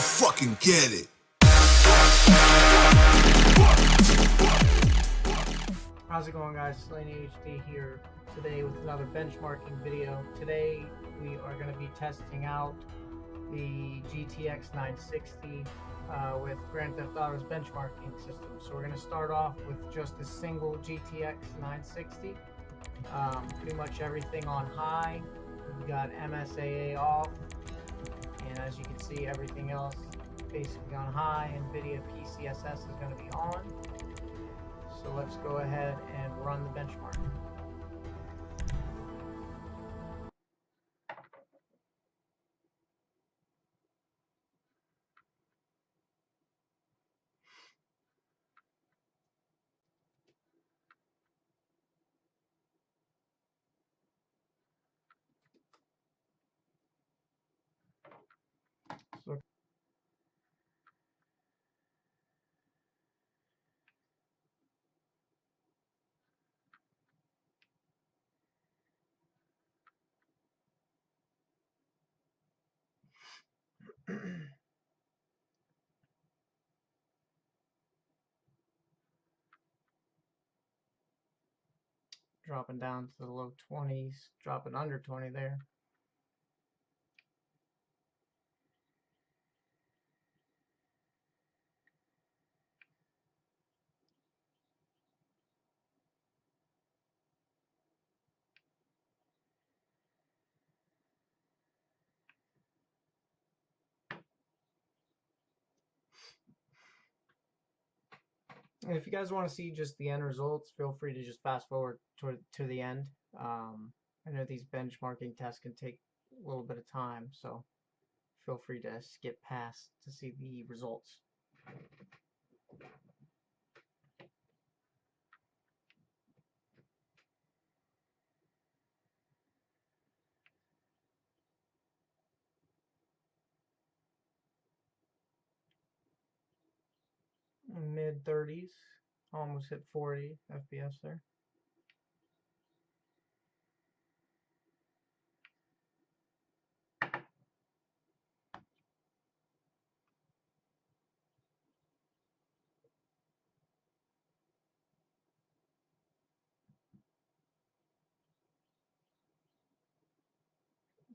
fucking get it. How's it going, guys? SLI HD here today with another benchmarking video. Today we are going to be testing out the GTX 960 with Grand Theft Auto's benchmarking system. So we're going to start off with just a single GTX 960. Pretty much everything on high. We've got MSAA off, and as you can see, everything else basically on high. NVIDIA PCSS is going to be on. So let's go ahead and run the benchmark. So dropping down to the low 20s, dropping under 20 there. And if you guys want to see just the end results, feel free to just fast forward to the end. I know these benchmarking tests can take a little bit of time, so feel free to skip past to see the results. Mid 30s, almost hit 40 FPS there.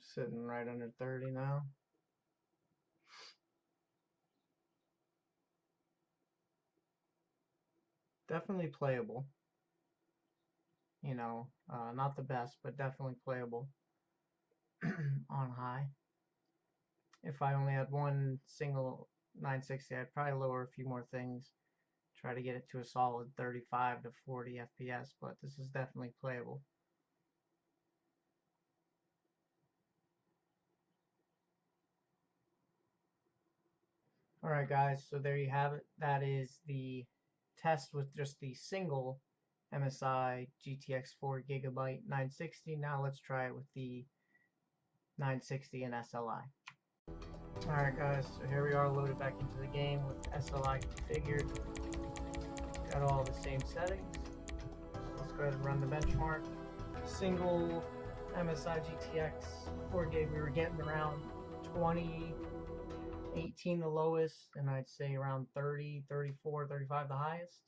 Sitting right under 30 now. Definitely playable. You know, not the best, but definitely playable on high. If I only had one single 960, I'd probably lower a few more things, try to get it to a solid 35 to 40 FPS, but this is definitely playable. Alright guys, so there you have it. That is the test with just the single MSI GTX 4GB 960. Now let's try it with the 960 and SLI. Alright guys, so here we are loaded back into the game with SLI configured. Got all the same settings. So let's go ahead and run the benchmark. Single MSI GTX 4GB, we were getting around 20, 18 the lowest, and I'd say around 30, 34, 35 the highest.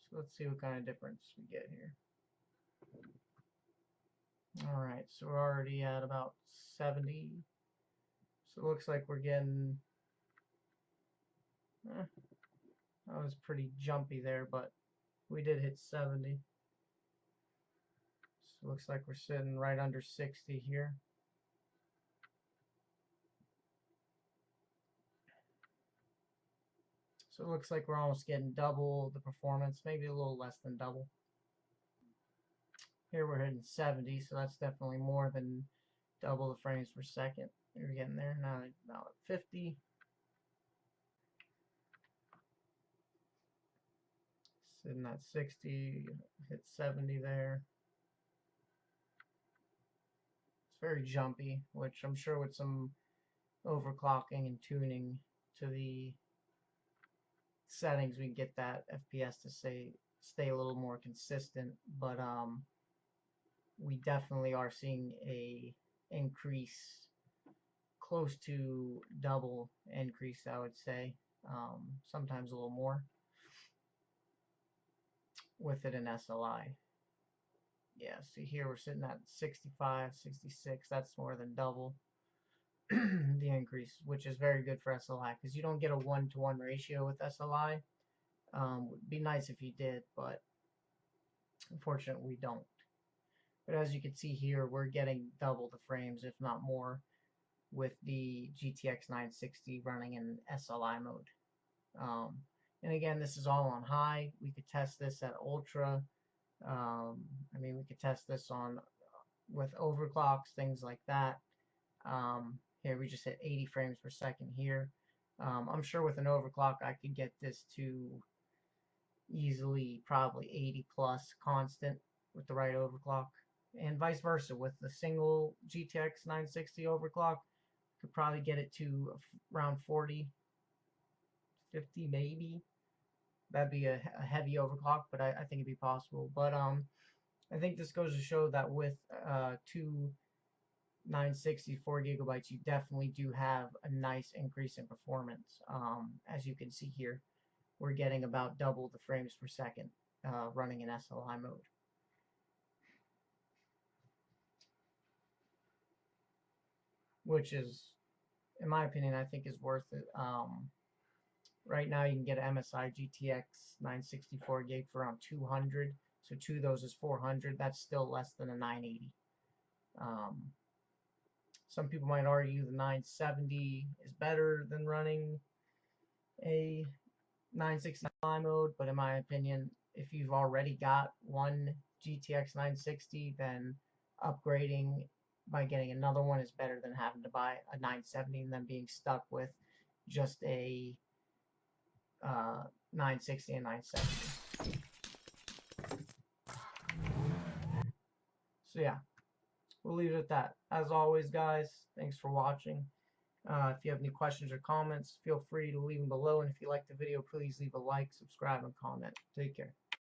So let's see what kind of difference we get here. Alright, so we're already at about 70. So it looks like we're getting, that was pretty jumpy there, but we did hit 70. So it looks like we're sitting right under 60 here. So it looks like we're almost getting double the performance, maybe a little less than double. Here we're hitting 70, so that's definitely more than double the frames per second. We're getting there now at 50. Sitting at 60, hit 70 there. It's very jumpy, which I'm sure with some overclocking and tuning to the settings we can get that FPS to stay a little more consistent, but we definitely are seeing a increase close to double increase, I would say, sometimes a little more with it in SLI. Yeah, see here we're sitting at 65, 66. That's more than double the increase, which is very good for SLI because you don't get a 1-to-1 ratio with SLI. Would be nice if you did, but unfortunately we don't. But as you can see here, we're getting double the frames, if not more, with the GTX 960 running in SLI mode. And again, this is all on high. We could test this at ultra. I mean, we could test this on with overclocks, things like that. Here we just hit 80 frames per second here. I'm sure with an overclock I could get this to easily probably 80 plus constant with the right overclock, and vice versa with the single GTX 960 overclock. Could probably get it to around 40, 50 maybe. That'd be a heavy overclock, but I think it'd be possible. But I think this goes to show that with two 960 4 GB, you definitely do have a nice increase in performance. As you can see here, we're getting about double the frames per second running in SLI mode. Which is, in my opinion, I think is worth it. Right now you can get an MSI GTX 964 gig for around 200. So two of those is 400. That's still less than a 980. Some people might argue the 970 is better than running a 960 mode, but in my opinion, if you've already got one GTX 960, then upgrading by getting another one is better than having to buy a 970 and then being stuck with just a 960 and 970. So yeah, we'll leave it at that. As always, guys, thanks for watching. If you have any questions or comments, feel free to leave them below. And if you like the video, please leave a like, subscribe, and comment. Take care.